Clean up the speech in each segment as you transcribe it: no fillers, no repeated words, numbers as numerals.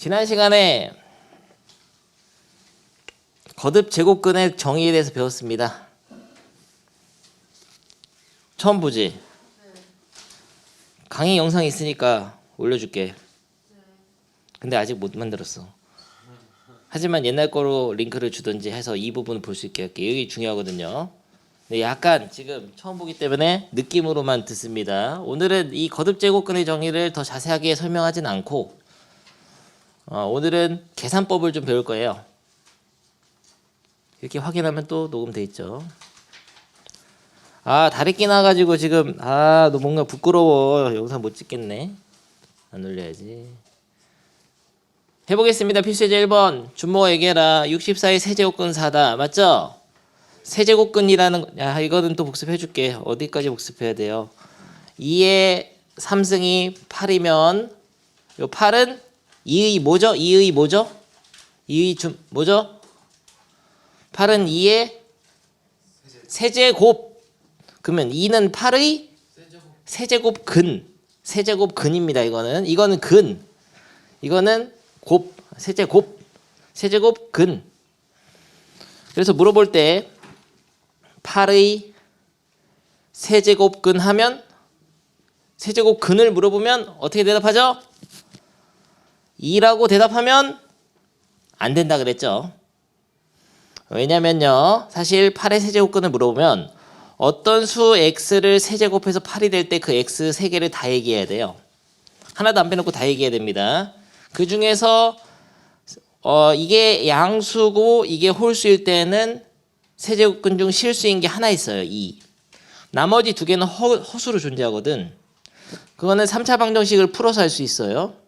지난 시간에 거듭 제곱근의 정의에 대해서 배웠습니다. 처음 보지? 강의 영상 있으니까 올려줄게. 근데 아직 못 만들었어. 하지만 옛날 거로 링크를 주든지 해서 이 부분을 볼 수 있게 할게. 여기 중요하거든요. 근데 약간 지금 처음 보기 때문에 느낌으로만 듣습니다. 오늘은 이 거듭 제곱근의 정의를 더 자세하게 설명하진 않고 오늘은 계산법을 좀 배울 거예요. 이렇게 확인하면 또 녹음돼 있죠. 다래끼 나가지고 지금 너 뭔가 부끄러워. 영상 못 찍겠네. 안 올려야지. 해보겠습니다. 필수예제 1번. 준모가 얘기해라. 64의 세제곱근 4다. 맞죠? 세제곱근이라는 이거는 또 복습해줄게. 어디까지 복습해야 돼요? 2의 3승이 8이면 요 8은 2의 뭐죠? 2의 뭐죠? 2의 뭐죠? 8은 2의 세제곱. 그러면 2는 8의 세제곱근. 세제곱근입니다. 이거는 근. 이거는 곱. 세제곱근. 그래서 물어볼 때 8의 세제곱근 하면 세제곱근을 물어보면 어떻게 대답하죠? 2라고 대답하면 안 된다 그랬죠. 왜냐면요. 사실 8의 세제곱근을 물어보면 어떤 수 x를 세제곱해서 8이 될 때 그 x 3개를 다 얘기해야 돼요. 하나도 안 빼놓고 다 얘기해야 됩니다. 그 중에서 이게 양수고 이게 홀수일 때는 세제곱근 중 실수인 게 하나 있어요. 2. 나머지 두 개는 허수로 존재하거든. 그거는 3차 방정식을 풀어서 할 수 있어요.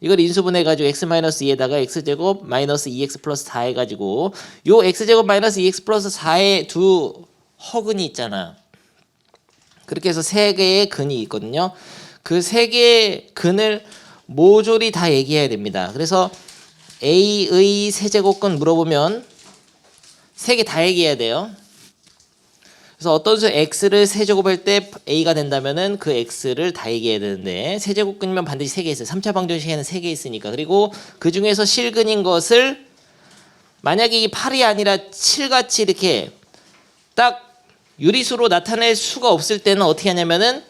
이걸 인수분해가지고 x-2에다가 x제곱 마이너스 2x 플러스 4 해가지고 요 x제곱 마이너스 2x 플러스 4의 두 허근이 있잖아. 그렇게 해서 3개의 근이 있거든요. 그 3개의 근을 모조리 다 얘기해야 됩니다. 그래서 a의 세제곱근 물어보면 3개 다 얘기해야 돼요. 그래서 어떤 수 x를 세제곱할 때 a가 된다면은 그 x를 다 얘기해야 되는데 세제곱근이면 반드시 3개 있어요. 3차 방정식에는 3개 있으니까. 그리고 그 중에서 실근인 것을 만약에 이 8이 아니라 7같이 이렇게 딱 유리수로 나타낼 수가 없을 때는 어떻게 하냐면은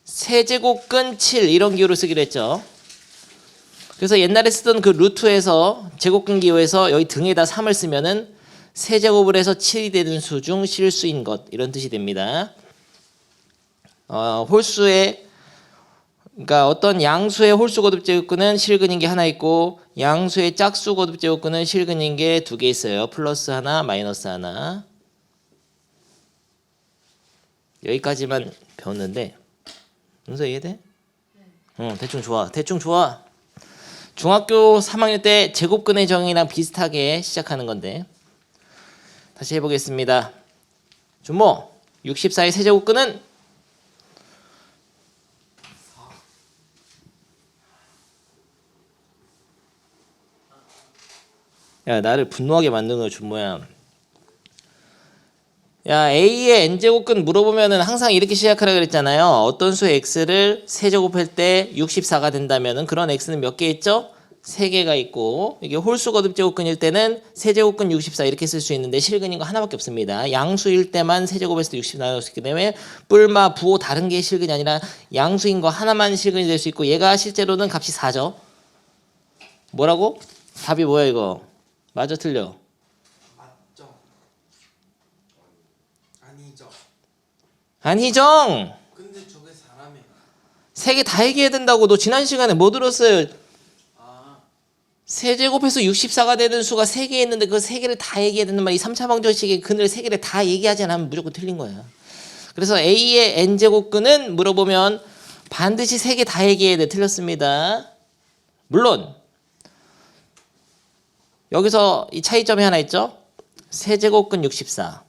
세제곱근 7 이런 기호를 쓰기로 했죠. 그래서 옛날에 쓰던 그 루트에서 제곱근 기호에서 여기 등에다 3을 쓰면은 세제곱을 해서 7이 되는 수 중 실수인 것 이런 뜻이 됩니다. 홀수의 그러니까 어떤 양수의 홀수 거듭 제곱근은 실근인 게 하나 있고 양수의 짝수 거듭 제곱근은 실근인 게 2개 있어요. 플러스 하나, 마이너스 하나. 여기까지만 배웠는데 문서 이해돼? 대충 좋아. 중학교 3학년 때 제곱근의 정의랑 비슷하게 시작하는 건데 다시 해보겠습니다. 준모 64의 세제곱근은 야 나를 분노하게 만드는 거 준모야. 야 a의 n제곱근 물어보면은 항상 이렇게 시작하라 그랬잖아요. 어떤 수 x를 세제곱할 때 64가 된다면은 그런 x는 몇 개 있죠? 3개가 있고 이게 홀수 거듭 제곱근일 때는 세제곱근 64 이렇게 쓸 수 있는데 실근인 거 하나밖에 없습니다. 양수일 때만 세제곱했을 때 60 나올 수 있기 때문에 뿔마 부호 다른 게 실근이 아니라 양수인 거 하나만 실근이 될 수 있고 얘가 실제로는 값이 4죠. 뭐라고? 답이 뭐야 이거? 맞아 틀려? 맞죠. 아니죠. 아니정. 근데 저게 사람이야. 3개 다 얘기해야 된다고. 너 지난 시간에 뭐 들었어요? 세제곱해서 64가 되는 수가 3개 있는데 그 3개를 다 얘기해야 되는 말. 이 3차 방정식의 근을 3개를 다 얘기하지 않으면 무조건 틀린 거야. 그래서 a의 n제곱근은 물어보면 반드시 3개 다 얘기해야 돼. 틀렸습니다. 물론 여기서 이 차이점이 하나 있죠. 세제곱근 64.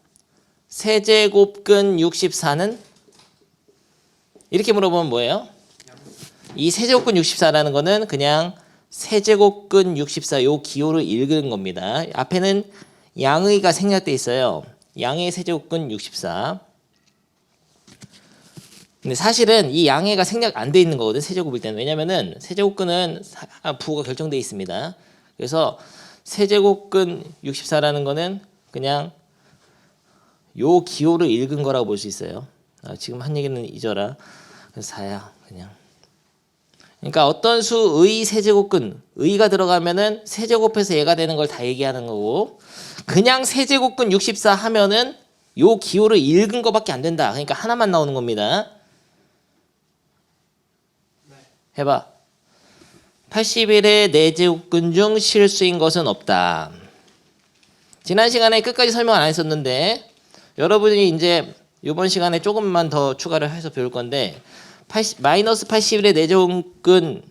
세제곱근 64는 이렇게 물어보면 뭐예요? 이 세제곱근 64라는 거는 그냥 세제곱근 64 요 기호를 읽은 겁니다. 앞에는 양의가 생략돼 있어요. 양의 세제곱근 64. 근데 사실은 이 양해가 생략 안 돼 있는 거거든 세제곱일 때는. 왜냐면은 세제곱근은 부호가 결정돼 있습니다. 그래서 세제곱근 64라는 거는 그냥 요 기호를 읽은 거라고 볼 수 있어요. 지금 한 얘기는 잊어라. 그래서 4야 그냥. 그러니까 어떤 수의 세제곱근 의가 들어가면은 세제곱해서 얘가 되는 걸 다 얘기하는 거고, 그냥 세제곱근 64 하면은 요 기호를 읽은 거밖에 안 된다. 그러니까 하나만 나오는 겁니다. 네. 해봐. 81의 4제곱근 중 실수인 것은 없다. 지난 시간에 끝까지 설명 안 했었는데 여러분이 이제 이번 시간에 조금만 더 추가를 해서 배울 건데, 마이너스 81의 4제곱근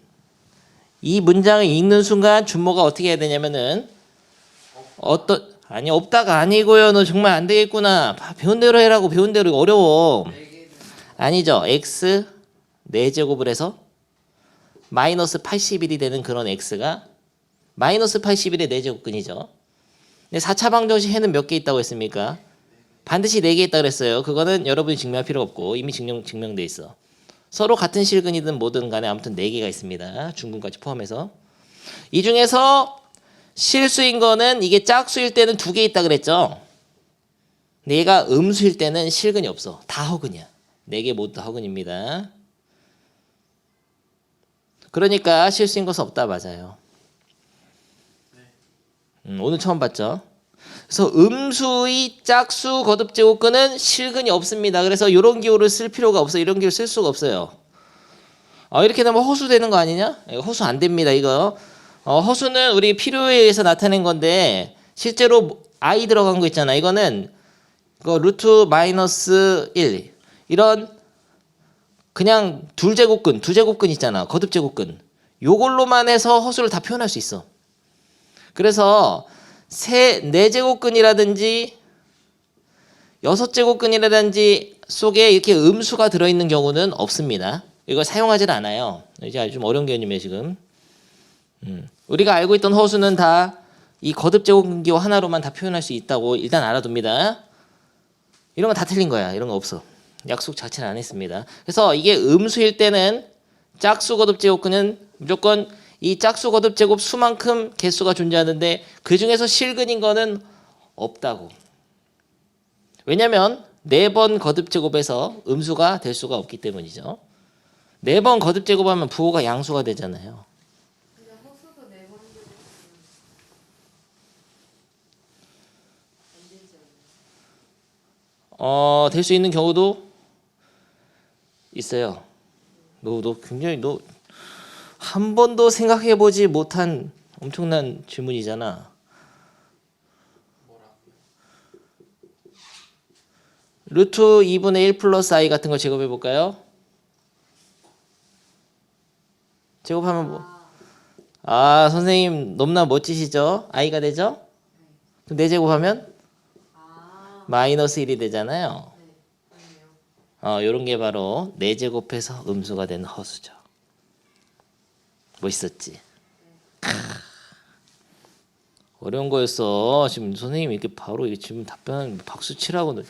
이 문장을 읽는 순간 준모가 어떻게 해야 되냐면은 아니 없다가 아니고요. 너 정말 안 되겠구나. 배운 대로 해라고. 배운 대로. 어려워. 아니죠. x 4제곱을 해서 마이너스 81이 되는 그런 x가 마이너스 81의 4제곱근이죠. 근데 4차 방정식 해는 몇 개 있다고 했습니까? 반드시 4개 있다고 그랬어요. 그거는 여러분이 증명할 필요 없고 이미 증명돼 있어. 서로 같은 실근이든 뭐든 간에 아무튼 4개가 있습니다. 중근까지 포함해서. 이 중에서 실수인 거는 이게 짝수일 때는 2개 있다 그랬죠. 근데 얘가 음수일 때는 실근이 없어. 다 허근이야. 4개 모두 다 허근입니다. 그러니까 실수인 것은 없다. 맞아요. 오늘 처음 봤죠. 그래서 음수의 짝수 거듭제곱근은 실근이 없습니다. 그래서 이런 기호를 쓸 필요가 없어요. 이런 기호를 쓸 수가 없어요. 이렇게 되면 허수 되는 거 아니냐? 허수 안 됩니다. 이거 허수는 우리 필요에 의해서 나타낸 건데 실제로 i 들어간 거 있잖아. 이거는 루트 마이너스 1 이런 그냥 둘제곱근, 두제곱근 있잖아. 거듭제곱근. 요걸로만 해서 허수를 다 표현할 수 있어. 그래서 4제곱근이라든지 6제곱근이라든지 속에 이렇게 음수가 들어있는 경우는 없습니다. 이거 사용하지 않아요. 이제 좀 어려운 개념이에요 지금. 우리가 알고 있던 허수는 다 이 거듭제곱근기호 하나로만 다 표현할 수 있다고 일단 알아둡니다. 이런 건 다 틀린 거야. 이런 거 없어. 약속 자체를 안 했습니다. 그래서 이게 음수일 때는 짝수 거듭제곱근은 무조건 이 짝수 거듭제곱 수만큼 개수가 존재하는데 그 중에서 실근인 거는 없다고. 왜냐면 4번 거듭제곱에서 음수가 될 수가 없기 때문이죠. 4번 거듭제곱하면 부호가 양수가 되잖아요. 근데 허수도 4번 안 되지 않나요? 될 수 있는 경우도 있어요. 너 굉장히 한 번도 생각해보지 못한 엄청난 질문이잖아. 루트 2분의 1 플러스 i 같은 거 제곱해볼까요? 제곱하면 뭐? 선생님 너무나 멋지시죠? i가 되죠? 그럼 4제곱하면? 마이너스 1이 되잖아요. 요런 게 바로 4제곱해서 음수가 된 허수죠. 멋있었지? 어려운 거였어. 지금 선생님이 이렇게 바로 이렇게 질문 답변하는 박수 치라고.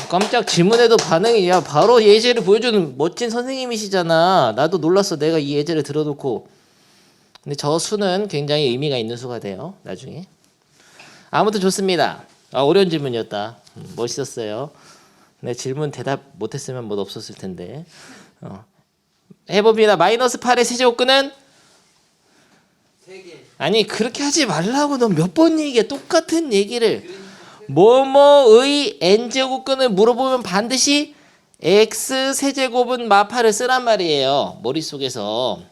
깜짝 질문에도 반응이 바로 예제를 보여주는 멋진 선생님이시잖아. 나도 놀랐어. 내가 이 예제를 들어놓고. 근데 저 수는 굉장히 의미가 있는 수가 돼요. 나중에. 아무튼 좋습니다. 어려운 질문이었다. 멋있었어요. 내 질문 대답 못했으면 뭐 없었을 텐데. 해봅니다. 마이너스 8의 세제곱근은? 3개. 아니 그렇게 하지 말라고. 너 몇 번 얘기해. 똑같은 얘기를. 뭐뭐의 n제곱근을 물어보면 반드시 x 세제곱은 마파를 쓰란 말이에요. 머릿속에서.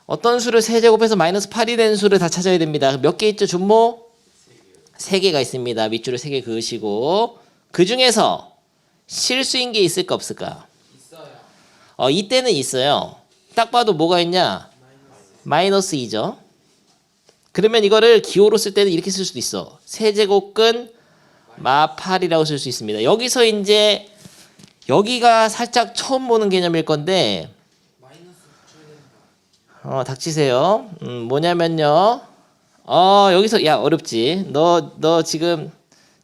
어떤 수를 세제곱해서 마이너스 8이 된 수를 다 찾아야 됩니다. 몇 개 있죠 준모? 3개가 있습니다. 밑줄을 3개 그으시고 그 중에서 실수인 게 있을까 없을까? 있어요. 이때는 있어요. 딱 봐도 뭐가 있냐? 마이너스 2죠. 그러면 이거를 기호로 쓸 때는 이렇게 쓸 수도 있어. 세제곱근 마8이라고 쓸 수 있습니다. 여기서 이제 여기가 살짝 처음 보는 개념일 건데 마이너스 붙여야 된다. 닥치세요. 뭐냐면요. 여기서 어렵지. 너 지금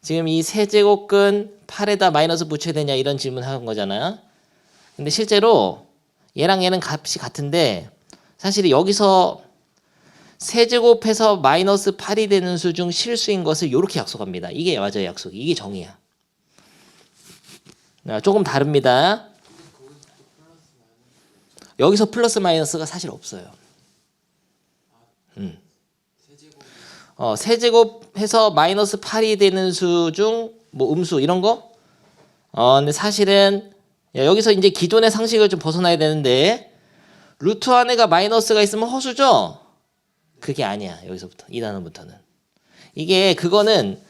지금 이 세제곱근 8에다 마이너스 붙여야 되냐 이런 질문 하는 거잖아요. 근데 실제로 얘랑 얘는 값이 같은데 사실 여기서 세제곱해서 마이너스 8이 되는 수 중 실수인 것을 이렇게 약속합니다. 이게 맞아요, 약속이. 이게 정의야. 조금 다릅니다. 여기서 플러스 마이너스가 사실 없어요. 세제곱해서 마이너스 8이 되는 수 중 뭐 음수 이런 거? 근데 사실은 여기서 이제 기존의 상식을 좀 벗어나야 되는데 루트 안에가 마이너스가 있으면 허수죠? 그게 아니야. 여기서부터 이 단원부터는 이게 그거는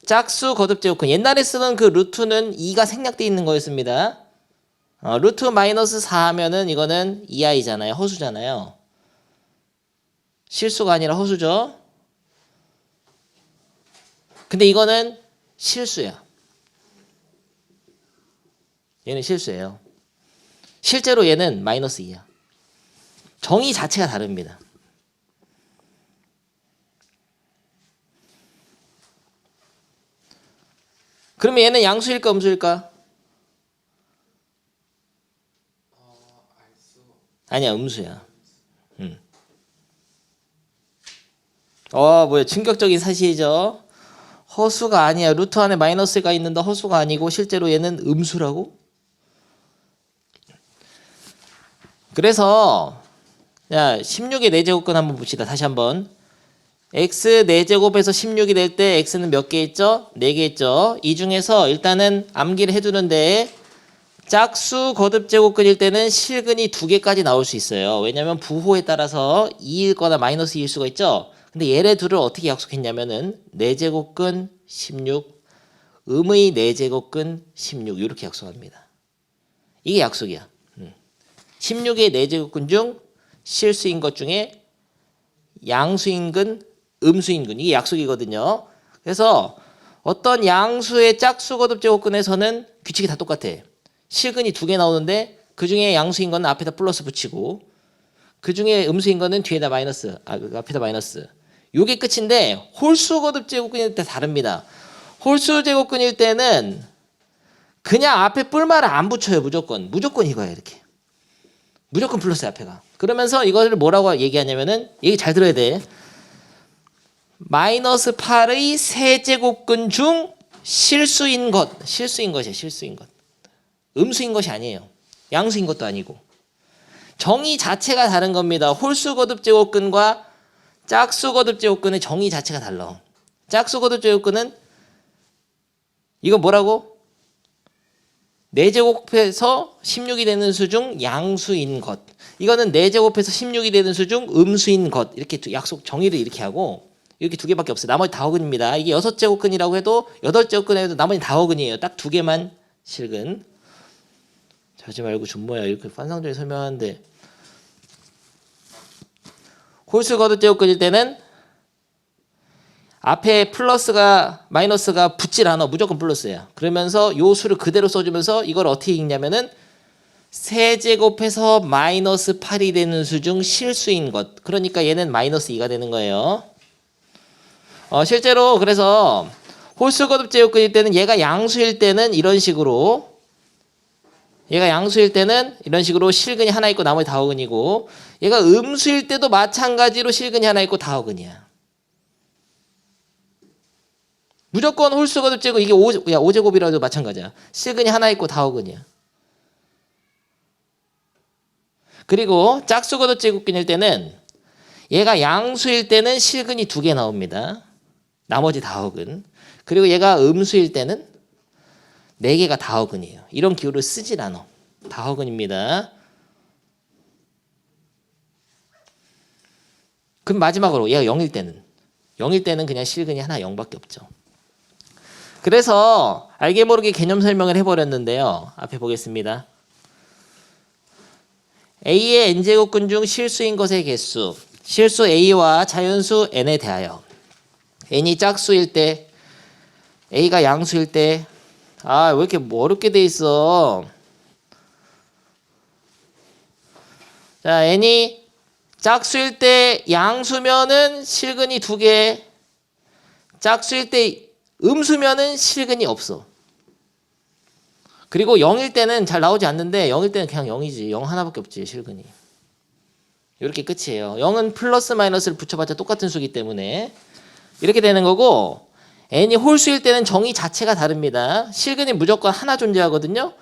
짝수 거듭 제곱근 옛날에 쓰던 그 루트는 2가 생략돼 있는 거였습니다. 루트 마이너스 4 하면은 이거는 2i잖아요. 허수잖아요. 실수가 아니라 허수죠. 근데 이거는 실수야. 얘는 실수예요. 실제로 얘는 마이너스 2야. 정의 자체가 다릅니다. 그러면 얘는 양수일까 음수일까? 아니야, 음수야. 뭐야, 충격적인 사실이죠. 허수가 아니야. 루트 안에 마이너스가 있는데 허수가 아니고 실제로 얘는 음수라고? 그래서 자, 16의 4제곱근 한번 봅시다. 다시 한번. x 4제곱에서 16이 될 때 x는 몇 개 있죠? 4개 있죠. 이 중에서 일단은 암기를 해두는데 짝수 거듭 제곱근일 때는 실근이 2개까지 나올 수 있어요. 왜냐면 부호에 따라서 2일 거나 마이너스 2일 수가 있죠. 근데 얘네 둘을 어떻게 약속했냐면은 4제곱근 16 음의 4제곱근 16 이렇게 약속합니다. 이게 약속이야. 16의 4제곱근 중 실수인 것 중에 양수인 근 음수인 근 이게 약속이거든요. 그래서 어떤 양수의 짝수 거듭 제곱근에서는 규칙이 다 똑같아. 실근이 2개 나오는데 그중에 양수인 거는 앞에다 플러스 붙이고 그중에 음수인 거는 뒤에다 마이너스 앞에다 마이너스. 요게 끝인데 홀수 거듭 제곱근일 때 다릅니다. 홀수 제곱근일 때는 그냥 앞에 뿔말을 안 붙여요. 무조건 이거야 이렇게. 무조건 플러스 앞에가. 그러면서 이거를 뭐라고 얘기하냐면은 얘기 잘 들어야 돼. 마이너스 8의 세제곱근 중 실수인 것이야. 실수인 것. 음수인 것이 아니에요. 양수인 것도 아니고. 정의 자체가 다른 겁니다. 홀수 거듭 제곱근과 짝수 거듭 제곱근의 정의 자체가 달라. 짝수 거듭 제곱근은 이거 뭐라고? 4제곱해서 16이 되는 수 중 양수인 것. 이거는 4제곱해서 16이 되는 수 중 음수인 것. 이렇게 약속 정의를 이렇게 하고 이렇게 2개밖에 없어요. 나머지 다 허근입니다. 이게 6제곱근이라고 해도 8제곱근 해도 나머지 다 허근이에요. 딱 2개만 실근. 자지 말고 준모야 이렇게 환상적인 설명하는데 홀수 거듭 제곱근일 때는 앞에 플러스가 마이너스가 붙질 않아. 무조건 플러스야. 그러면서 요 수를 그대로 써주면서 이걸 어떻게 읽냐면은 세제곱해서 마이너스 8이 되는 수 중 실수인 것. 그러니까 얘는 마이너스 2가 되는 거예요. 실제로 그래서 홀수 거듭 제곱근일 때는 얘가 양수일 때는 이런 식으로 실근이 하나 있고 나머지 다 허근이고 얘가 음수일 때도 마찬가지로 실근이 하나 있고 다 허근이야. 무조건 홀수 거듭 제곱 이게 5제곱이라도 마찬가지야. 실근이 하나 있고 다 허근이야. 그리고 짝수 거듭 제곱근일 때는 얘가 양수일 때는 실근이 2개 나옵니다. 나머지 다 허근. 그리고 얘가 음수일 때는 4개가 다 허근이에요. 이런 기호를 쓰질 않아. 다 허근입니다. 그럼 마지막으로 얘가 0일 때는 그냥 실근이 하나 0밖에 없죠. 그래서 알게 모르게 개념 설명을 해버렸는데요. 앞에 보겠습니다. A의 n제곱근 중 실수인 것의 개수. 실수 A와 자연수 n에 대하여 n이 짝수일 때 A가 양수일 때 왜 이렇게 어렵게 돼 있어. 자, n이 짝수일 때 양수면은 실근이 2개. 짝수일 때 음수면은 실근이 없어. 그리고 0일 때는 잘 나오지 않는데 0일 때는 그냥 0이지. 0 하나밖에 없지 실근이. 이렇게 끝이에요. 0은 플러스 마이너스를 붙여봤자 똑같은 수기 때문에 이렇게 되는 거고, n이 홀수일 때는 정의 자체가 다릅니다. 실근이 무조건 하나 존재하거든요.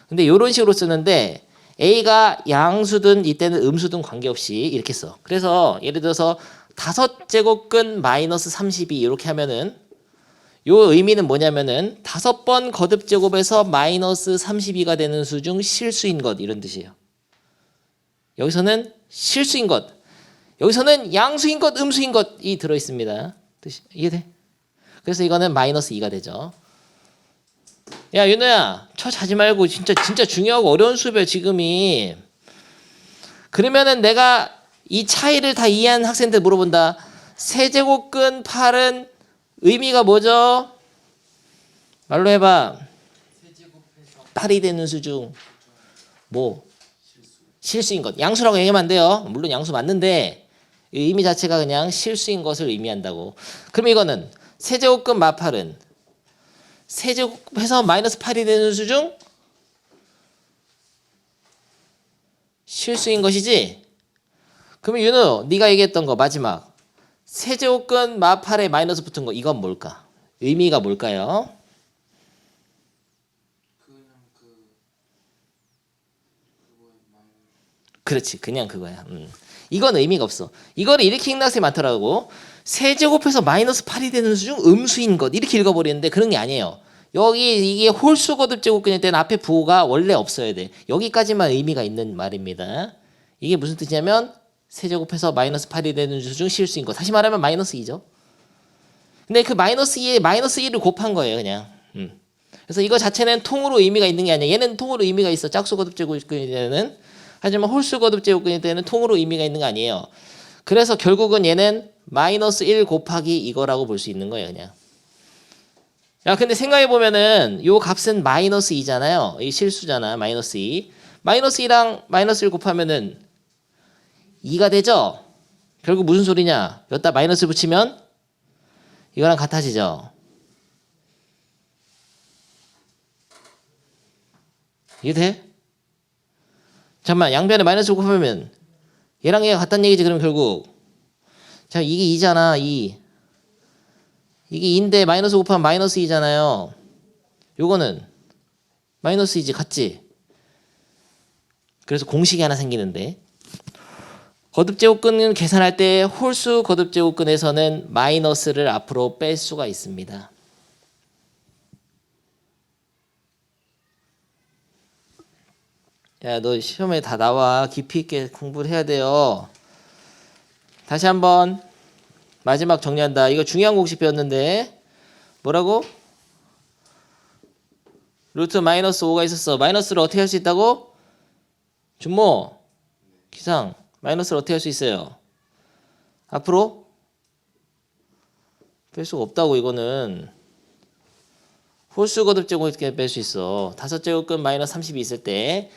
근데 이런 식으로 쓰는데 a가 양수든 이때는 음수든 관계없이 이렇게 써. 그래서 예를 들어서 5제곱근 마이너스 32 이렇게 하면은 요 의미는 뭐냐면은 5번 거듭제곱에서 마이너스 32가 되는 수 중 실수인 것, 이런 뜻이에요. 여기서는 실수인 것, 여기서는 양수인 것, 음수인 것이 들어있습니다. 뜻이 이해돼? 그래서 이거는 마이너스 2가 되죠. 야 윤호야, 쳐 자지 말고 진짜 중요하고 어려운 수업이야 지금이. 그러면은 내가 이 차이를 다 이해한 학생들 물어본다. 세제곱근 8은 의미가 뭐죠? 말로 해봐. 세제곱해서 8이 되는 수 중 뭐? 실수인 것. 양수라고 얘기하면 안 돼요. 물론 양수 맞는데 이 의미 자체가 그냥 실수인 것을 의미한다고. 그럼 이거는 세제곱근 마8은 세제곱해서 마이너스 8이 되는 수 중 실수인 것이지? 그러면 윤우, 네가 얘기했던 거 마지막 세제곱근 마8에 마이너스 붙은 거, 이건 뭘까? 의미가 뭘까요? 그냥 그거에 그렇지, 그냥 그거야. 이건 의미가 없어. 이거를 이렇게 읽는 학생이 많더라고. 세제곱해서 마이너스 8이 되는 수 중 음수인 것, 이렇게 읽어버리는데 그런 게 아니에요. 여기 이게 홀수 거듭제곱근일 때는 앞에 부호가 원래 없어야 돼. 여기까지만 의미가 있는 말입니다. 이게 무슨 뜻이냐면 세제곱해서 마이너스 8이 되는 수 중 실수인 것. 다시 말하면 마이너스 2죠. 근데 그 마이너스 2에 마이너스 1을 곱한 거예요, 그냥. 그래서 이거 자체는 통으로 의미가 있는 게 아니야. 얘는 통으로 의미가 있어. 짝수 거듭제곱근일 때는. 하지만 홀수 거듭제곱근일 때는 통으로 의미가 있는 거 아니에요. 그래서 결국은 얘는 마이너스 1 곱하기 이거라고 볼 수 있는 거예요, 그냥. 야, 근데 생각해 보면은 요 값은 마이너스 2잖아요. 이 실수잖아, 마이너스 2. 마이너스 2랑 마이너스 1 곱하면은 2가 되죠? 결국 무슨 소리냐? 여기다 마이너스 붙이면 이거랑 같아지죠? 이게 돼? 잠깐만, 양변에 마이너스 곱하면 얘랑 얘가 같다는 얘기지. 그럼 결국 자, 이게 2잖아. 2. 이게 2인데 마이너스 곱하면 마이너스 2잖아요. 요거는 마이너스 2지, 같지? 그래서 공식이 하나 생기는데, 거듭제곱근을 계산할 때 홀수 거듭제곱근에서는 마이너스를 앞으로 뺄 수가 있습니다. 야, 너 시험에 다 나와. 깊이 있게 공부를 해야 돼요. 다시 한번 마지막 정리한다. 이거 중요한 공식 배웠는데 뭐라고? 루트 마이너스 5가 있었어. 마이너스를 어떻게 할 수 있다고? 준모, 기상, 마이너스를 어떻게 할 수 있어요? 앞으로 뺄 수가 없다고. 이거는 홀수 거듭제곱 이렇게 뺄 수 있어. 5제곱근 마이너스 30이 있을 때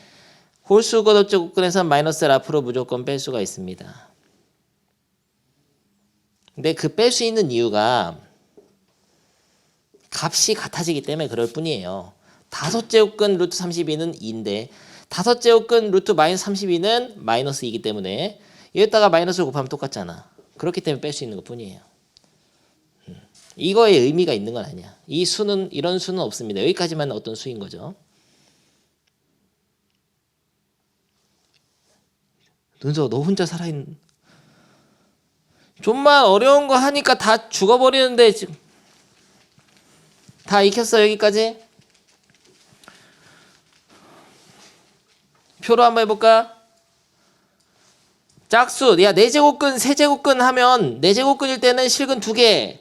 홀수 거듭제곱근에서 마이너스를 앞으로 무조건 뺄 수가 있습니다. 근데 그 뺄 수 있는 이유가 값이 같아지기 때문에 그럴 뿐이에요. 5제곱근 루트 32는 2인데 5제곱근 루트 마이너스 32는 마이너스 2이기 때문에 여기다가 마이너스를 곱하면 똑같잖아. 그렇기 때문에 뺄 수 있는 것 뿐이에요. 이거에 의미가 있는 건 아니야. 이 수는, 이런 수는 없습니다. 여기까지만 어떤 수인 거죠. 눈서, 너 혼자 살아있는, 좀만 어려운 거 하니까 다 죽어버리는데 지금 다 익혔어. 여기까지 표로 한번 해볼까? 짝수, 야, 4제곱근, 세제곱근 하면 4제곱근일 때는 실근 2개,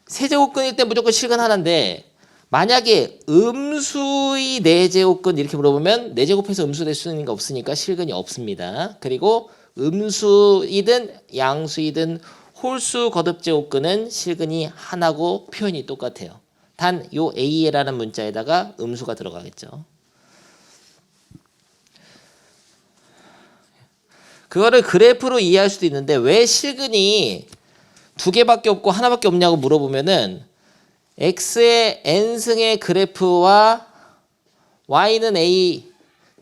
세제곱근일 때 무조건 실근 하나인데, 만약에 음수의 4제곱근 이렇게 물어보면 4제곱해서 음수 될 수는 없으니까 실근이 없습니다. 그리고 음수이든 양수이든 홀수 거듭제곱근은 실근이 하나고 표현이 똑같아요. 단 요 a라는 문자에다가 음수가 들어가겠죠. 그거를 그래프로 이해할 수도 있는데 왜 실근이 2개밖에 없고 하나밖에 없냐고 물어보면은 x의 n승의 그래프와 y는 a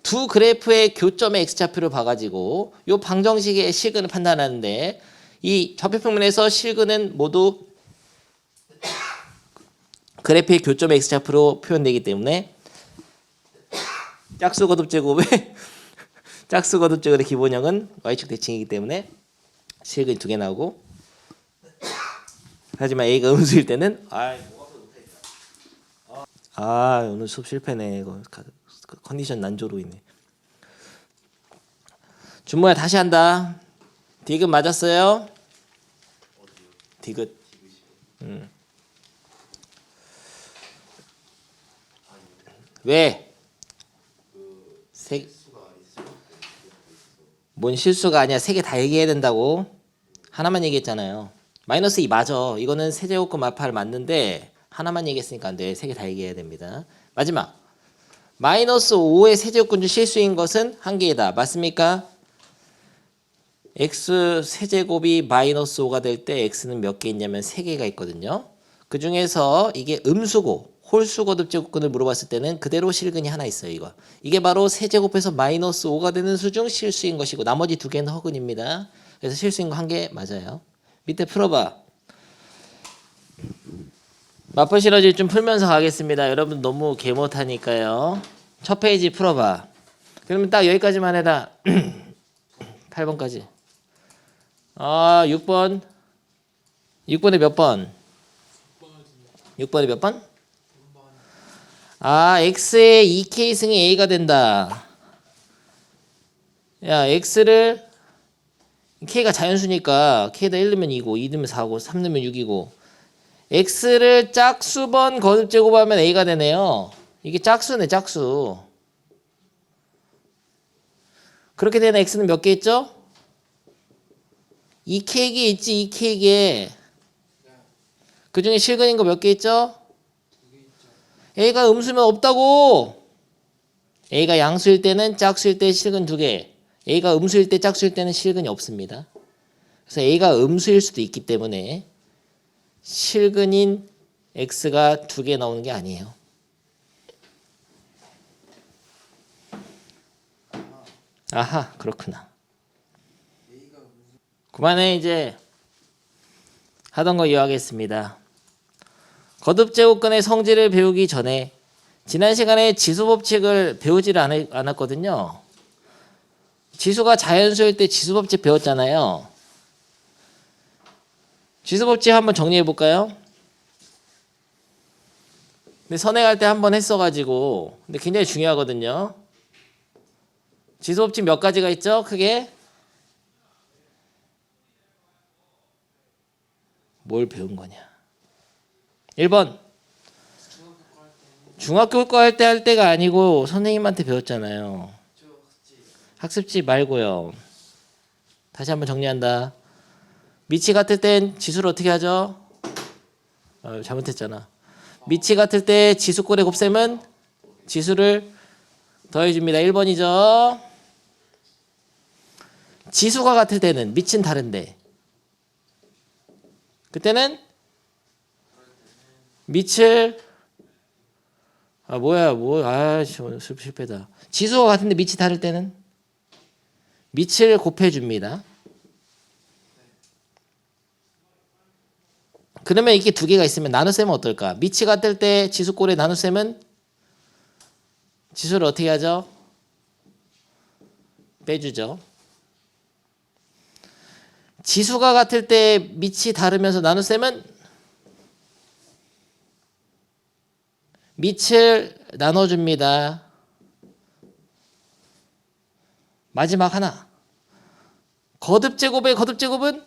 두 그래프의 교점의 x좌표를 봐가지고 이 방정식의 실근을 판단하는데 이 좌표평면에서 실근은 모두 그래프의 교점의 x좌표로 표현되기 때문에 짝수 거듭 제곱의 짝수 거듭 제곱의 기본형은 y축 대칭이기 때문에 실근이 두 개 나오고 하지만 a가 음수일 때는 오늘 수업 실패네. 이거 컨디션 난조로 있네. 준모야 다시 한다. 디귿 맞았어요? 디귿. 왜? 뭔 실수가 아니야. 세 개 다 얘기해야 된다고. 하나만 얘기했잖아요. 마이너스 2 맞아. 이거는 세제곱근 마팔 맞는데 하나만 얘기했으니까 안 돼. 세 개 다 얘기해야 됩니다. 마지막. 마이너스 5의 세제곱근 중 실수인 것은 한 개이다. 맞습니까? x 세제곱이 마이너스 5가 될 때 x는 몇 개 있냐면 3개가 있거든요. 그 중에서 이게 음수고 홀수 거듭 제곱근을 물어봤을 때는 그대로 실근이 하나 있어요. 이게 바로 세제곱해서 마이너스 5가 되는 수 중 실수인 것이고 나머지 두 개는 허근입니다. 그래서 실수인 거 한 개 맞아요. 밑에 풀어봐. 마포 시러지 좀 풀면서 가겠습니다. 여러분 너무 개 못하니까요. 첫 페이지 풀어봐. 그러면 딱 여기까지만 해라. 8번까지. 6번. 6번에 몇 번? 6번에 몇 번? x의 2k승이 a가 된다. 야, x를 k가 자연수니까 k에다 1 넣으면 2고 2 넣으면 4고 3 넣으면 6이고 x를 짝수번 거듭 제곱하면 a가 되네요. 이게 짝수네, 짝수. 그렇게 되는 x는 몇 개 있죠? 2k개 있지, 2k개. 그 중에 실근인 거 몇 개 있죠? a가 음수면 없다고. a가 양수일 때는 짝수일 때 실근 2개. a가 음수일 때 짝수일 때는 실근이 없습니다. 그래서 a가 음수일 수도 있기 때문에 실근인 x가 2개 나오는 게 아니에요. 아하, 그렇구나. 그만해 이제. 하던 거 이어가겠습니다. 거듭제곱근의 성질을 배우기 전에 지난 시간에 지수법칙을 배우지를 않았거든요. 지수가 자연수일 때 지수법칙 배웠잖아요. 지수법칙 한번 정리해 볼까요? 근데 선행할 때 한번 했어가지고 근데 굉장히 중요하거든요. 지수법칙 몇 가지가 있죠? 크게 뭘 배운 거냐? 1번 중학교 거 할 때가 아니고 선생님한테 배웠잖아요. 학습지 말고요. 다시 한번 정리한다. 미치 같을 땐 지수를 어떻게 하죠? 잘못했잖아. 미치 같을 때 지수꼴의 곱셈은 지수를 더해줍니다. 1번이죠. 지수가 같을 때는 미치는 다른데 그때는 밑을 실패다. 지수가 같은데 밑이 다를 때는 밑을 곱해줍니다. 그러면 이게 두 개가 있으면 나눗셈은 어떨까? 밑이 같을 때 지수꼴의 나눗셈은 지수를 어떻게 하죠? 빼주죠. 지수가 같을 때 밑이 다르면서 나눗셈은 밑을 나눠줍니다. 마지막 하나. 거듭제곱의 거듭제곱은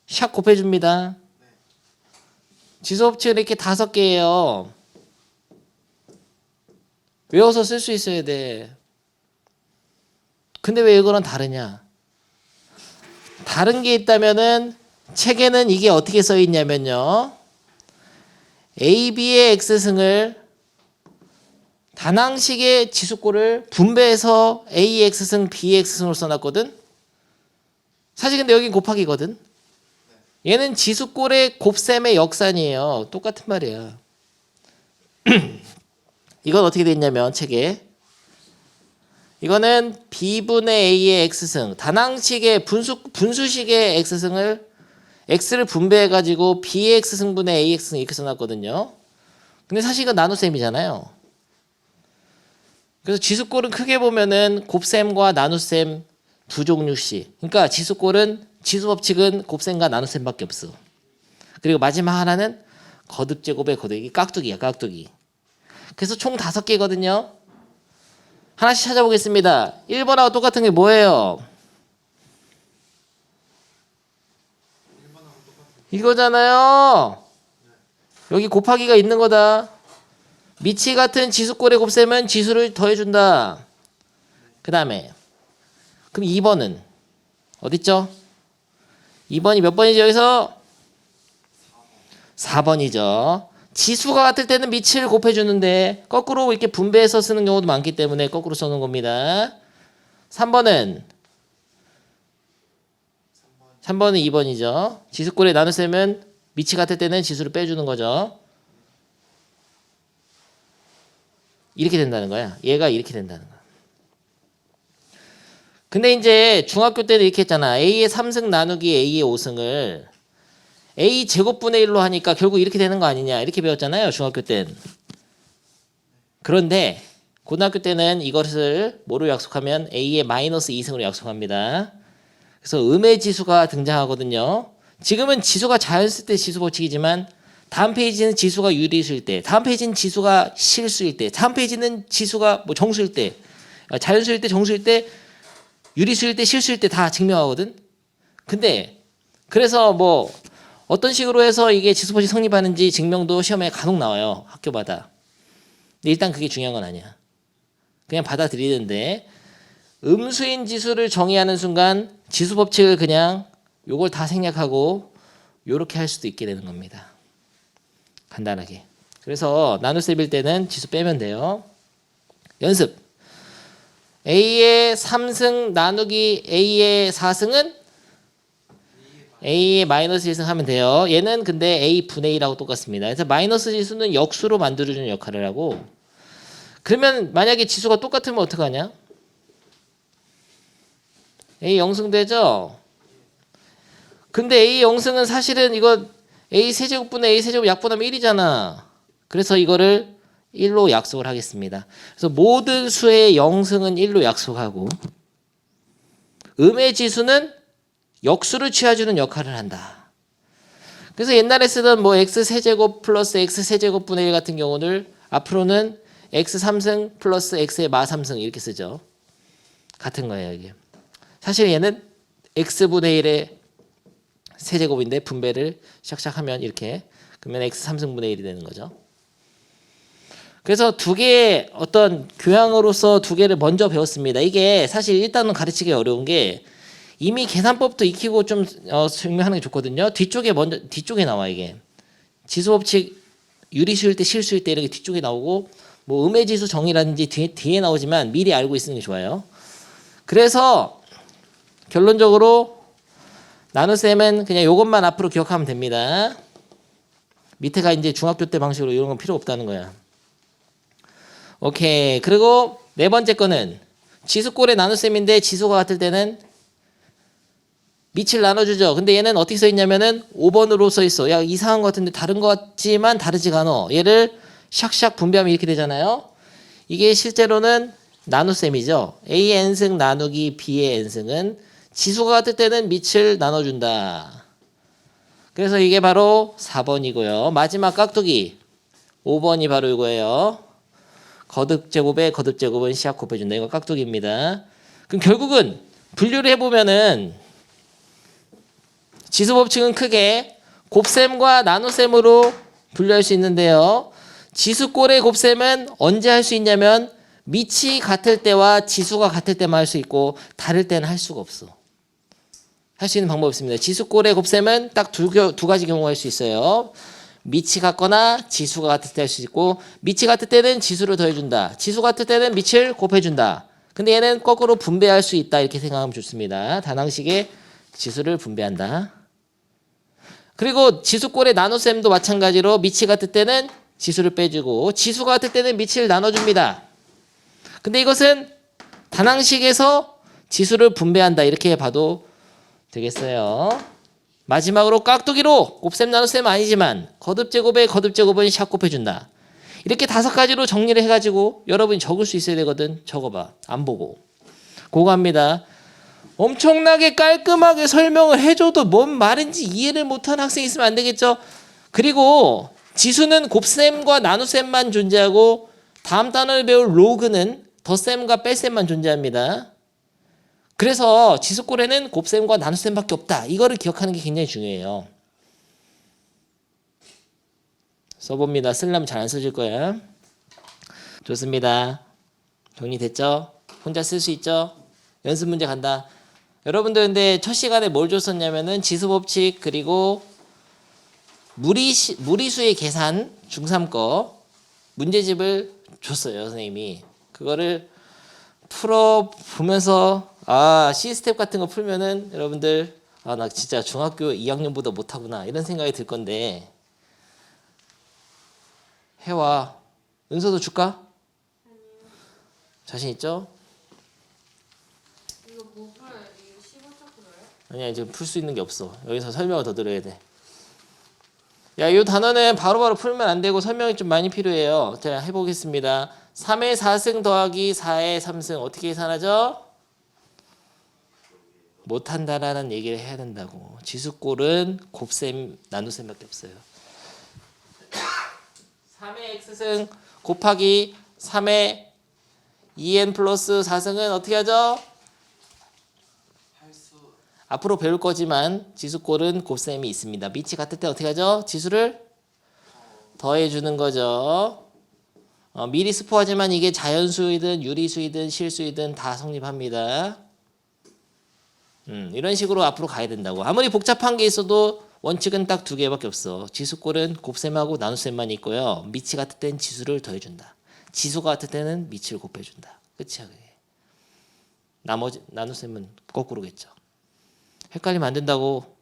샥 곱해줍니다. 지수법칙은 이렇게 5개예요. 외워서 쓸 수 있어야 돼. 근데 왜 이거랑 다르냐? 다른 게 있다면은 책에는 이게 어떻게 써 있냐면요. AB의 X승을 단항식의 지수꼴을 분배해서 AX승, BX승으로 써놨거든. 사실 근데 여긴 곱하기거든. 얘는 지수꼴의 곱셈의 역산이에요. 똑같은 말이야. 이건 어떻게 돼 있냐면 책에 이거는 b분의 a의 x승 단항식의 분수식의 x승을 x를 분배해 가지고 b의 x승분의 a x승 이렇게 써놨거든요. 근데 사실 이건 나눗셈이잖아요. 그래서 지수꼴은 크게 보면은 곱셈과 나눗셈 두 종류씩. 그러니까 지수꼴은 지수법칙은 곱셈과 나눗셈밖에 없어. 그리고 마지막 하나는 거듭제곱의 거듭이 깍두기야, 깍두기. 그래서 총 5개거든요. 하나씩 찾아보겠습니다. 1번하고 똑같은 게 뭐예요? 이거잖아요. 여기 곱하기가 있는 거다. 미치 같은 지수꼴의 곱셈은 지수를 더해준다. 그 다음에 그럼 2번은 어딨죠? 2번이 몇 번이죠 여기서? 4번이죠. 지수가 같을 때는 미치를 곱해주는데 거꾸로 이렇게 분배해서 쓰는 경우도 많기 때문에 거꾸로 써놓은 겁니다. 3번은 2번이죠. 지수꼴의 나눗셈은 미치 같을 때는 지수를 빼주는 거죠. 이렇게 된다는 거야. 얘가 이렇게 된다는 거야. 근데 이제 중학교 때는 이렇게 했잖아. A의 3승 나누기 A의 5승을 A 제곱분의 1로 하니까 결국 이렇게 되는 거 아니냐 이렇게 배웠잖아요. 중학교 때는. 그런데 고등학교 때는 이것을 뭐로 약속하면 A의 마이너스 2승으로 약속합니다. 그래서 음의 지수가 등장하거든요. 지금은 지수가 자연수 때 지수 법칙이지만 다음 페이지는 지수가 유리수일 때, 다음 페이지는 지수가 실수일 때, 다음 페이지는 지수가 뭐 정수일 때, 자연수일 때, 정수일 때, 유리수일 때, 실수일 때 다 증명하거든. 근데 그래서 뭐 어떤 식으로 해서 이게 지수 법칙 성립하는지 증명도 시험에 간혹 나와요. 학교마다. 근데 일단 그게 중요한 건 아니야. 그냥 받아들이는데 음수인 지수를 정의하는 순간 지수 법칙을 그냥 요걸 다 생략하고 요렇게 할 수도 있게 되는 겁니다. 간단하게. 그래서 나눗셈일 때는 지수 빼면 돼요. 연습. A의 3승 나누기 A의 4승은 A의 마이너스 1승 하면 돼요. 얘는 근데 A 분의 1하고 똑같습니다. 그래서 마이너스 지수는 역수로 만들어주는 역할을 하고 그러면 만약에 지수가 똑같으면 어떡하냐? A 영승되죠? 근데 A 영승은 사실은 이거 A 세제곱분의 A 세제곱 약분하면 1이잖아. 그래서 이거를 1로 약속을 하겠습니다. 그래서 모든 수의 영승은 1로 약속하고 음의 지수는 역수를 취해주는 역할을 한다. 그래서 옛날에 쓰던 뭐 x 세제곱 플러스 x 세제곱분의 1 같은 경우를 앞으로는 x 3승 플러스 x의 마 3승 이렇게 쓰죠. 같은 거예요 이게. 사실 얘는 x분의 1의 세제곱인데 분배를 샥샥 하면 이렇게 그러면 x 3승분의 1이 되는 거죠. 그래서 두 개의 어떤 교양으로서 두 개를 먼저 배웠습니다. 이게 사실 일단은 가르치기 어려운 게 이미 계산법도 익히고 좀 증명하는 게 좋거든요. 뒤쪽에 나와 이게 지수법칙 유리수일 때 실수일 때 이렇게 뒤쪽에 나오고 뭐 음의 지수 정의라든지 뒤에 나오지만 미리 알고 있는 게 좋아요. 그래서 결론적으로 나눗셈은 그냥 이것만 앞으로 기억하면 됩니다. 밑에가 이제 중학교 때 방식으로 이런 건 필요 없다는 거야. 오케이. 그리고 네 번째 거는 지수꼴의 나눗셈인데 지수가 같을 때는 밑을 나눠주죠. 근데 얘는 어떻게 써 있냐면은 5번으로 써 있어. 야 이상한 것 같은데 다른 것 같지만 다르지가 않아. 얘를 샥샥 분배하면 이렇게 되잖아요. 이게 실제로는 나눗셈이죠. A의 n승 나누기 B의 n승은 지수가 같을 때는 밑을 나눠준다. 그래서 이게 바로 4번이고요. 마지막 깍두기 5번이 바로 이거예요. 거듭제곱의 거듭제곱은 시약 곱해준다. 이거 깍두기입니다. 그럼 결국은 분류를 해보면은 지수법칙은 크게 곱셈과 나눗셈으로 분류할 수 있는데요. 지수꼴의 곱셈은 언제 할 수 있냐면 밑이 같을 때와 지수가 같을 때만 할 수 있고 다를 때는 할 수가 없어. 할 수 있는 방법이 없습니다. 지수꼴의 곱셈은 딱 두 가지 경우가 할 수 있어요. 밑이 같거나 지수가 같을 때 할 수 있고 밑이 같을 때는 지수를 더해준다. 지수 같을 때는 밑을 곱해준다. 근데 얘는 거꾸로 분배할 수 있다. 이렇게 생각하면 좋습니다. 단항식의 지수를 분배한다. 그리고 지수꼴의 나눗셈도 마찬가지로 미치 같을 때는 지수를 빼주고 지수가 같을 때는 미치를 나눠줍니다. 근데 이것은 단항식에서 지수를 분배한다 이렇게 봐도 되겠어요. 마지막으로 깍두기로 곱셈 나눗셈은 아니지만 거듭제곱의 거듭제곱은 샷 곱해준다. 이렇게 5가지로 정리를 해가지고 여러분이 적을 수 있어야 되거든. 적어봐. 안 보고. 그거 합니다. 엄청나게 깔끔하게 설명을 해줘도 뭔 말인지 이해를 못하는 학생이 있으면 안 되겠죠. 그리고 지수는 곱셈과 나눗셈만 존재하고 다음 단어를 배울 로그는 덧셈과 뺄셈만 존재합니다. 그래서 지수꼴에는 곱셈과 나눗셈밖에 없다. 이거를 기억하는 게 굉장히 중요해요. 써봅니다. 쓰려면 잘 안 써질 거야. 좋습니다. 정리됐죠? 혼자 쓸 수 있죠? 연습 문제 간다. 여러분들 근데 첫 시간에 뭘 줬었냐면은 지수법칙 그리고 무리수의 계산 중3 거 문제집을 줬어요. 선생님이. 그거를 풀어보면서 C스텝 같은 거 풀면은 여러분들 나 진짜 중학교 2학년보다 못하구나 이런 생각이 들 건데 해와. 은서도 줄까? 자신 있죠? 이거 뭐 풀어야 돼? 이거 15초 풀어요? 아니야 지금 풀 수 있는 게 없어. 여기서 설명을 더 들어야 돼. 야, 이 단어는 바로바로 풀면 안 되고 설명이 좀 많이 필요해요. 자, 해보겠습니다. 3의 4승 더하기 4의 3승 어떻게 계산하죠? 못한다라는 얘기를 해야 된다고. 지수꼴은 곱셈, 나눗셈밖에 없어요. 3의 x승 곱하기 3의 2n 플러스 4승은 어떻게 하죠? 할수 앞으로 배울 거지만 지수꼴은 곱셈이 있습니다. 밑이 같을 때 어떻게 하죠? 지수를 더해주는 거죠. 미리 스포하지만 이게 자연수이든 유리수이든 실수이든 다 성립합니다. 이런 식으로 앞으로 가야 된다고. 아무리 복잡한 게 있어도 원칙은 딱 2개밖에 없어. 지수꼴은 곱셈하고 나눗셈만 있고요. 미치 같을 땐 지수를 더해준다. 지수가 같을 때는 미치를 곱해준다. 끝이야 그게. 나머지 나눗셈은 거꾸로겠죠. 헷갈리면 안 된다고.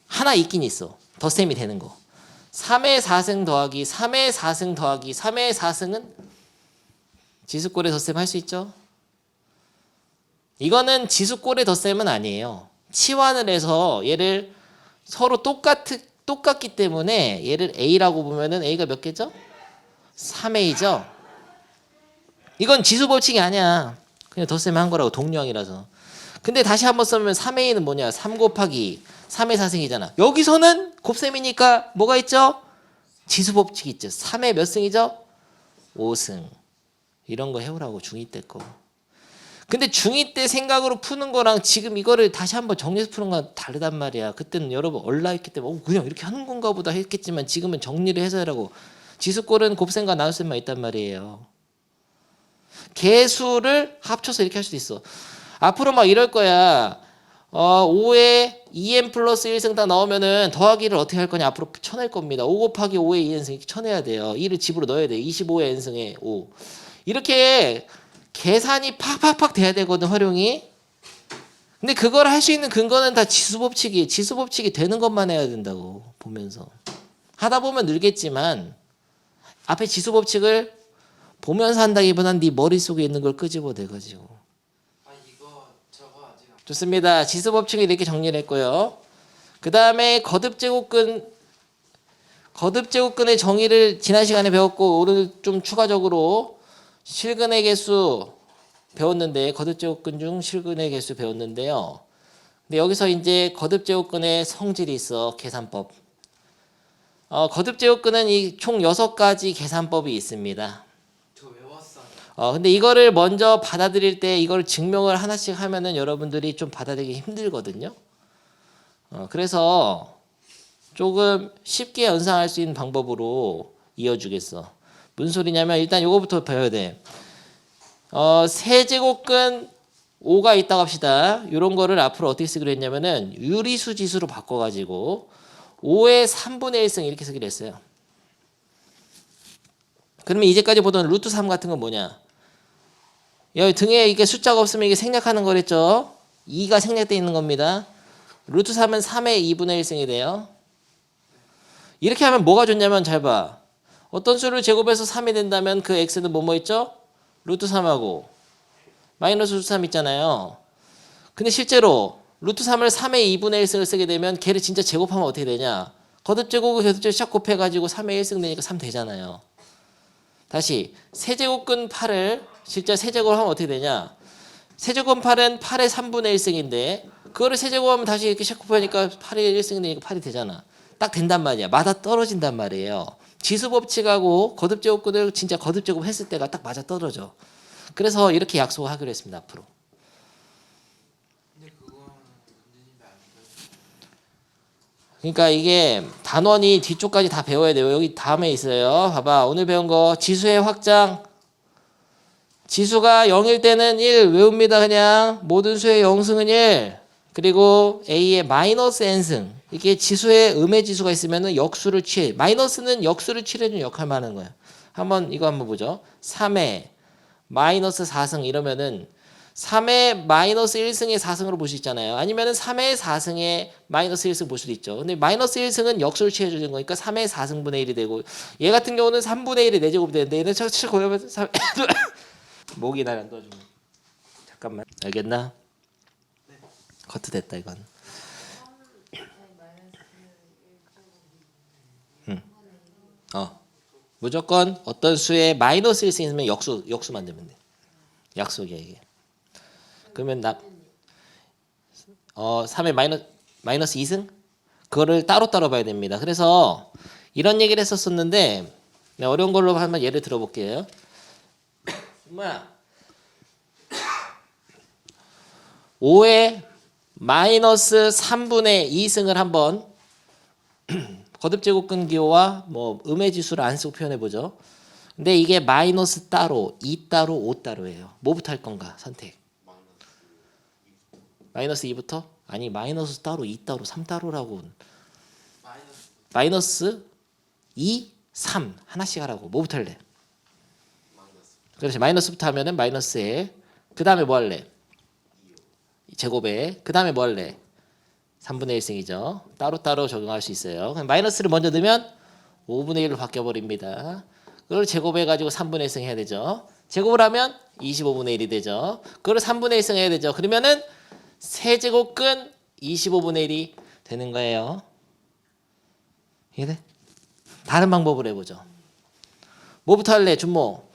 하나 있긴 있어. 덧셈이 되는 거. 3의 4승 더하기 3의 4승 더하기 3의 4승은 지수꼴의 덧셈 할 수 있죠? 이거는 지수꼴의 덧셈은 아니에요. 치환을 해서 얘를 서로 똑같기 때문에 얘를 A라고 보면은 A가 몇 개죠? 3A죠? 이건 지수 법칙이 아니야. 그냥 덧셈 한 거라고. 동류항이라서. 근데 다시 한번 써보면 3A는 뭐냐? 3 곱하기 3의 4승이잖아. 여기서는 곱셈이니까 뭐가 있죠? 지수 법칙이 있죠. 3의 몇 승이죠? 5승. 이런 거 해오라고 중2 때 거. 근데 중2 때 생각으로 푸는 거랑 지금 이거를 다시 한번 정리해서 푸는 건 다르단 말이야. 그때는 여러분 얼라했기 때문에 그냥 이렇게 하는 건가 보다 했겠지만 지금은 정리를 해서 하라고. 지수꼴은 곱셈과 나눗셈만 있단 말이에요. 개수를 합쳐서 이렇게 할 수도 있어. 앞으로 막 이럴 거야. 5에 2n 플러스 1승 다 넣으면은 더하기를 어떻게 할 거냐. 앞으로 쳐낼 겁니다. 5 곱하기 5의 2n승 이렇게 쳐내야 돼요. 2를 집으로 넣어야 돼. 25의 n승에 5. 이렇게 계산이 팍팍팍 돼야 되거든, 활용이. 근데 그걸 할 수 있는 근거는 다 지수법칙이. 지수법칙이 되는 것만 해야 된다고 보면서. 하다 보면 늘겠지만 앞에 지수법칙을 보면서 한다기보다는 네 머릿속에 있는 걸 끄집어내가지고. 이거 저거 아직 안 좋습니다. 지수법칙을 이렇게 정리를 했고요. 그 다음에 거듭제곱근의 정의를 지난 시간에 배웠고 오늘 좀 추가적으로 실근의 개수 배웠는데 거듭제곱근 중 실근의 개수 배웠는데요. 근데 여기서 이제 거듭제곱근의 성질이 있어. 계산법. 거듭제곱근은 이 총 6가지 계산법이 있습니다. 저 외웠어요. 근데 이거를 먼저 받아들일 때 이걸 증명을 하나씩 하면은 여러분들이 좀 받아들이기 힘들거든요. 그래서 조금 쉽게 연상할 수 있는 방법으로 이어주겠어. 무슨 소리냐면 일단 요거부터 배워야 돼. 세제곱근 5가 있다고 합시다. 이런 거를 앞으로 어떻게 쓰기로 했냐면은 유리수 지수로 바꿔가지고 5의 3분의 1승 이렇게 쓰기로 했어요. 그러면 이제까지 보던 루트 3 같은 건 뭐냐? 여기 등에 이게 숫자가 없으면 이게 생략하는 거랬죠? 2가 생략되어 있는 겁니다. 루트 3은 3의 2분의 1승이 돼요. 이렇게 하면 뭐가 좋냐면 잘 봐. 어떤 수를 제곱해서 3이 된다면 그 x는 뭐뭐 있죠? 루트 3하고 마이너스 루트 3 있잖아요. 근데 실제로 루트 3을 3의 2분의 1승을 쓰게 되면 걔를 진짜 제곱하면 어떻게 되냐? 거듭제곱을 거듭제곱 샥 곱해가지고 3의 1승 되니까 3 되잖아요. 다시 세제곱근 8을 실제 세제곱을 하면 어떻게 되냐? 세제곱 8은 8의 3분의 1승인데 그거를 세제곱하면 다시 이렇게 샥 곱하니까 8의 1승이 되니까 8이 되잖아. 딱 된단 말이야. 맞아 떨어진단 말이에요. 지수법칙하고 거듭제곱근을 진짜 거듭제곱 했을 때가 딱 맞아 떨어져. 그래서 이렇게 약속을 하기로 했습니다. 앞으로. 근데 그건 건드리면 안 돼요. 그러니까 이게 단원이 뒤쪽까지 다 배워야 돼요. 여기 다음에 있어요. 봐봐. 오늘 배운 거 지수의 확장. 지수가 0일 때는 1 외웁니다. 그냥 모든 수의 0승은 1. 그리고 A의 마이너스 n승. 이게 지수에 음의 지수가 있으면 역수를 취해. 마이너스는 역수를 취해주는 역할만 하는 거야. 이거 한번 보죠. 3의 마이너스 4승 이러면은 3의 마이너스 1승의 4승으로 볼 수 있잖아요. 아니면은 3의 4승의 마이너스 1승 볼 수도 있죠. 근데 마이너스 1승은 역수를 취해주는 거니까 3의 4승분의 1이 되고 얘 같은 경우는 3분의 1이 4제곱이 되는데 얘는 척척 고려하면서 3 목이 날 안 떠주네. 잠깐만. 알겠나? 커트 됐다 이건. 무조건 어떤 수에 마이너스 1승 있으면 역수 만들면 돼. 약속이야 이게. 그러면 3의 마이너스 2승? 그거를 따로따로 봐야 됩니다. 그래서 이런 얘기를 했었었는데 어려운 걸로 한번 예를 들어볼게요. 뭐야? 5의 마이너스 3분의 2승을 한번 거듭제곱근 기호와 뭐 음의 지수를 안 쓰고 표현해 보죠. 근데 이게 마이너스 따로, 2 따로, 5 따로예요. 뭐부터 할 건가? 선택. 마이너스 2부터? 아니 마이너스 따로, 2 따로, 3 따로라고. 마이너스 2, 3 하나씩 하라고. 뭐부터 할래? 그렇지. 마이너스부터 하면은 마이너스에 그 다음에 뭐 할래? 제곱에 그 다음에 뭐 할래? 3분의 1승이죠. 따로따로 적용할 수 있어요. 그럼 마이너스를 먼저 넣으면 5분의 1로 바뀌어버립니다. 그걸 제곱해가지고 3분의 1승 해야 되죠. 제곱을 하면 25분의 1이 되죠. 그걸 3분의 1승 해야 되죠. 그러면은 세제곱근 25분의 1이 되는 거예요. 이해돼? 다른 방법을 해보죠. 뭐부터 할래? 준모.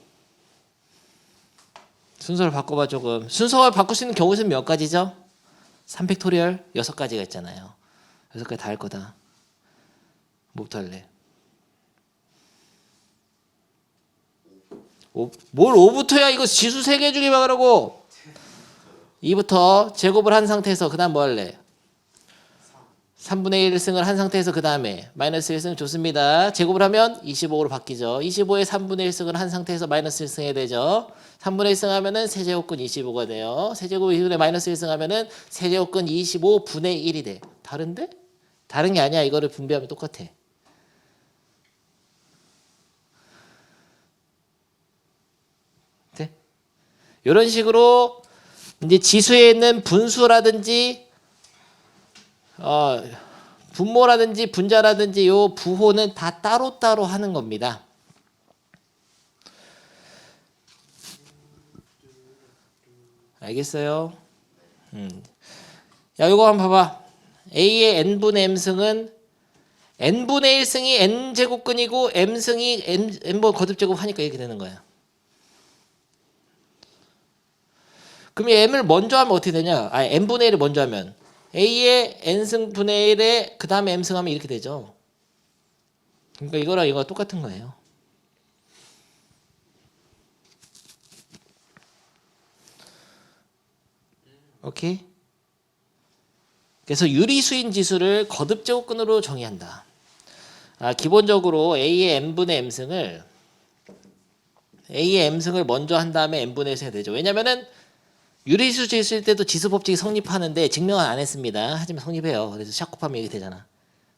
순서를 바꿔봐 조금. 순서를 바꿀 수 있는 경우는 몇 가지죠? 3팩토리얼 6가지가 있잖아요. 6가지 다 할 거다. 뭐부터 할래? 뭘 5부터야? 이거 지수 3개 중에 막으라고. 2부터 제곱을 한 상태에서 그 다음 뭐 할래? 3분의 1승을 한 상태에서 그 다음에 마이너스 1승 좋습니다. 제곱을 하면 25로 바뀌죠. 25에 3분의 1승을 한 상태에서 마이너스 1승 해야 되죠. 3분의 1승 하면은 세제곱근 25가 돼요. 세제곱 2분의 마이너스 1승 하면은 세제곱근 25분의 1이 돼. 다른데? 다른 게 아니야. 이거를 분배하면 똑같아. 돼? 이런 식으로 이제 지수에 있는 분수라든지 분모라든지 분자라든지 요 부호는 다 따로따로 하는 겁니다. 알겠어요? 야, 요거 한번 봐봐. A의 n분의 m승은 n분의 1승이 n제곱근이고 m승이 n번 거듭제곱 하니까 이렇게 되는 거야. 그럼 m을 먼저 하면 어떻게 되냐? n분의 1을 먼저 하면 A의 n승 분의 1에 그 다음에 m승 하면 이렇게 되죠. 그러니까 이거랑 이거가 똑같은 거예요. 오케이? 그래서 유리수인 지수를 거듭제곱근으로 정의한다. 기본적으로 A의 n분의 m승을 A의 m승을 먼저 한 다음에 n분의 1을 해야 되죠. 왜냐면은 유리수 지수일 때도 지수법칙이 성립하는데 증명은 안 했습니다. 하지만 성립해요. 그래서 샷 곱하면 이게 되잖아.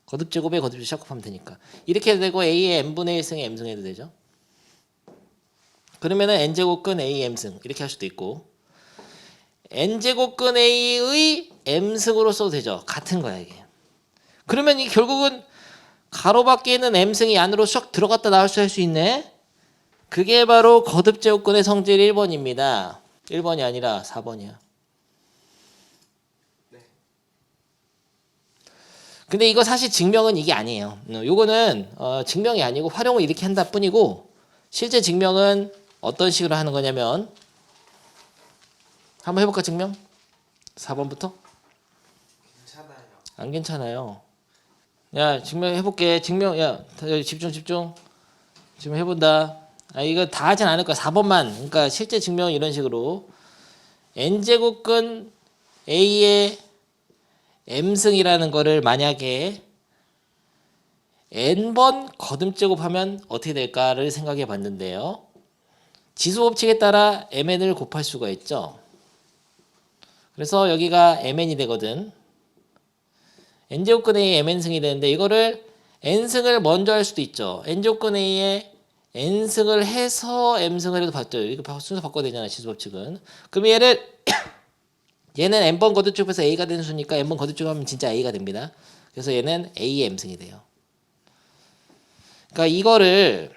거듭제곱에 거듭제곱 샷 곱하면 되니까. 이렇게 되고 A의 n분의 1승에 m승 해도 되죠. 그러면은 n제곱근 A m승 이렇게 할 수도 있고 n제곱근 a의 m승으로 써도 되죠. 같은 거야 이게. 그러면 이 결국은 가로 밖에 있는 m승이 안으로 쏙 들어갔다 나올 수 할 수 있네. 그게 바로 거듭제곱근의 성질 1번입니다. 1번이 아니라 4번이야. 네. 근데 이거 사실 증명은 이게 아니에요. 요거는 증명이 아니고 활용을 이렇게 한다 뿐이고 실제 증명은 어떤 식으로 하는 거냐면 한번 해볼까 증명? 4번부터? 괜찮아요. 안 괜찮아요. 야 증명해볼게. 증명 야 집중 지금 해본다. 이거 다 하진 않을 거야. 4번만. 그러니까 실제 증명은 이런 식으로 n제곱근 a의 m승이라는 거를 만약에 n번 거듭제곱하면 어떻게 될까를 생각해 봤는데요. 지수법칙에 따라 mn을 곱할 수가 있죠. 그래서 여기가 mn이 되거든. n제곱근 a의 mn승이 되는데 이거를 n승을 먼저 할 수도 있죠. n제곱근 a의 n승을 해서 m승을 해도 봤죠. 이거 순서 바꿔야 되잖아. 지수법칙은. 그럼 얘는 n번 거듭제곱해서 a가 되는 수니까 n번 거듭제곱하면 진짜 a가 됩니다. 그래서 얘는 a의 m승이 돼요. 그러니까 이거를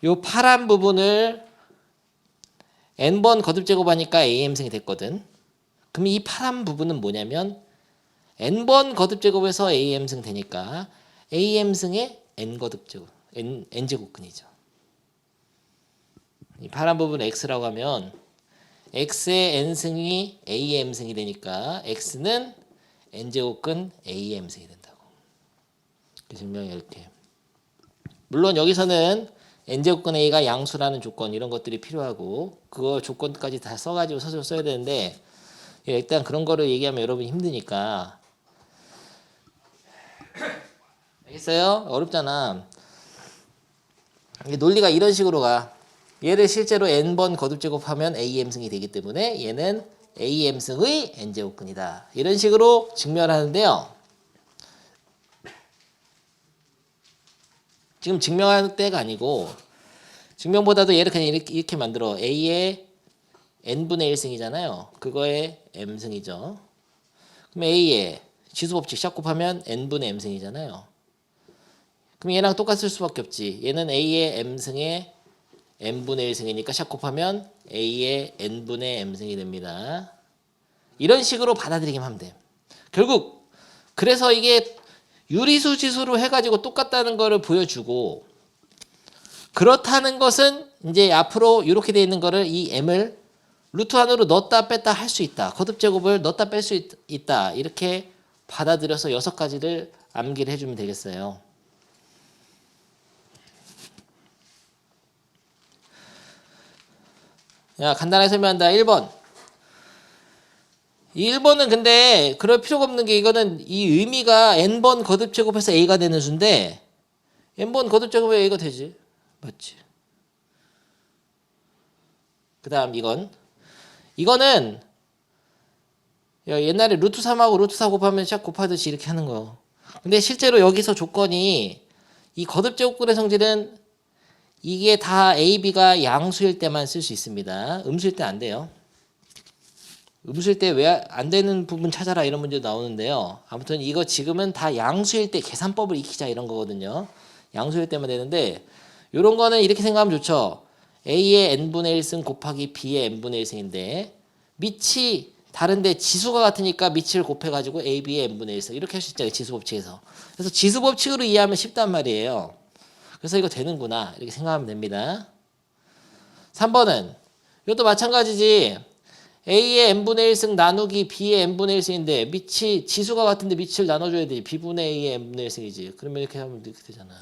요 파란 부분을 n번 거듭제곱하니까 am승이 됐거든. 그럼 이 파란 부분은 뭐냐면 n번 거듭제곱해서 am승 되니까 am승의 n거듭제곱 n제곱근이죠. 이 파란 부분 x라고 하면 x의 n승이 a의 m승이 되니까 x는 n제곱근 a의 m승이 된다고. 그 증명이 이렇게. 물론 여기서는 n제곱근 a가 양수라는 조건 이런 것들이 필요하고 그거 조건까지 다 써가지고 서술 써야 되는데 일단 그런 거를 얘기하면 여러분이 힘드니까. 알겠어요? 어렵잖아. 이게 논리가 이런 식으로 가. 얘를 실제로 n번 거듭제곱하면 am승이 되기 때문에 얘는 am승의 n제곱근이다. 이런 식으로 증명하는데요. 지금 증명할 때가 아니고 증명보다도 얘를 그냥 이렇게 만들어. a의 n분의 1승이잖아요. 그거의 m승이죠. 그럼 a의 지수법칙 샷 곱하면 n분의 m승이잖아요. 그럼 얘랑 똑같을 수밖에 없지. 얘는 a의 m승의 n분의 1승이니까 샷 곱하면 a의 n분의 m승이 됩니다. 이런 식으로 받아들이기만 하면 돼. 결국 그래서 이게 유리수 지수로 해가지고 똑같다는 거를 보여주고 그렇다는 것은 이제 앞으로 이렇게 돼 있는 거를 이 m을 루트 안으로 넣었다 뺐다 할 수 있다. 거듭제곱을 넣었다 뺄 수 있다. 이렇게 받아들여서 6가지를 암기를 해주면 되겠어요. 야, 간단하게 설명한다. 1번. 이 1번은 근데 그럴 필요가 없는 게 이거는 이 의미가 n번 거듭제곱해서 a가 되는 수인데 n번 거듭제곱해 a가 되지. 맞지? 그 다음 이거는 야, 옛날에 루트 3하고 루트 4 곱하면 샥 곱하듯이 이렇게 하는 거. 근데 실제로 여기서 조건이 이 거듭제곱근의 성질은 이게 다 a, b가 양수일 때만 쓸 수 있습니다. 음수일 때 안 돼요. 음수일 때 왜 안 되는 부분 찾아라 이런 문제 나오는데요. 아무튼 이거 지금은 다 양수일 때 계산법을 익히자 이런 거거든요. 양수일 때만 되는데 이런 거는 이렇게 생각하면 좋죠. a의 n분의 1승 곱하기 b의 n분의 1승인데 밑이 다른데 지수가 같으니까 밑을 곱해가지고 a, b의 n분의 1승 이렇게 할 수 있잖아요. 지수법칙에서. 그래서 지수법칙으로 이해하면 쉽단 말이에요. 그래서 이거 되는구나 이렇게 생각하면 됩니다. 3번은 이것도 마찬가지지. a의 n분의 1승 나누기 b의 n분의 1승인데 밑이 지수가 같은데 밑을 나눠줘야 되지. b분의 a의 n분의 1승이지. 그러면 이렇게 하면 이렇게 되잖아.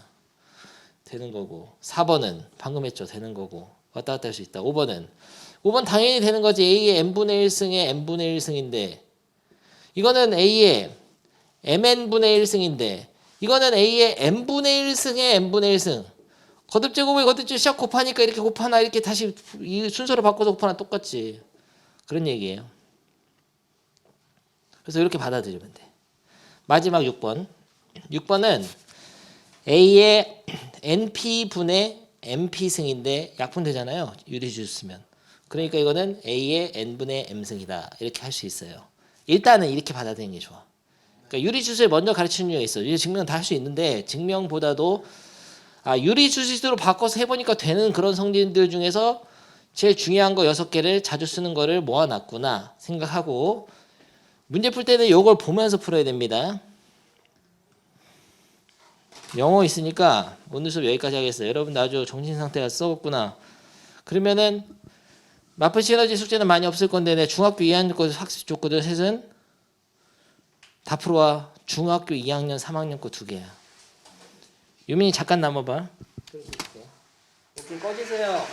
되는 거고. 4번은 방금 했죠. 되는 거고. 왔다 갔다 할 수 있다. 5번은 당연히 되는 거지. a의 n분의 1승의 n분의 1승인데 이거는 a의 mn분의 1승인데 이거는 a의 n분의 1승의 n분의 1승. 거듭제곱에 거듭제곱 시작 곱하니까 이렇게 곱하나 이렇게 다시 이 순서를 바꿔서 곱하나 똑같지. 그런 얘기예요. 그래서 이렇게 받아들이면 돼. 마지막 6번. 6번은 a의 np분의 np승인데 약분되잖아요. 유리주 쓰면. 그러니까 이거는 A의 n분의 m승이다. 이렇게 할 수 있어요. 일단은 이렇게 받아들이는 게 좋아. 그러니까 유리주수에 먼저 가르치는 이유가 있어. 이 증명 다 할 수 있는데 증명보다도 유리주짓수로 바꿔서 해보니까 되는 그런 성질들 중에서 제일 중요한 거 6개를 자주 쓰는 거를 모아놨구나 생각하고 문제 풀 때는 이걸 보면서 풀어야 됩니다. 영어 있으니까 오늘 수업 여기까지 하겠어요. 여러분 아주 정신상태가 썩었구나. 그러면은 마프 시너지 숙제는 많이 없을 건데 내 중학교 2학년 거 학습 줬거든. 셋은 다 풀어와. 중학교 2학년 3학년 거 2개야. 유민이 잠깐 남아봐. 오케이 꺼지세요.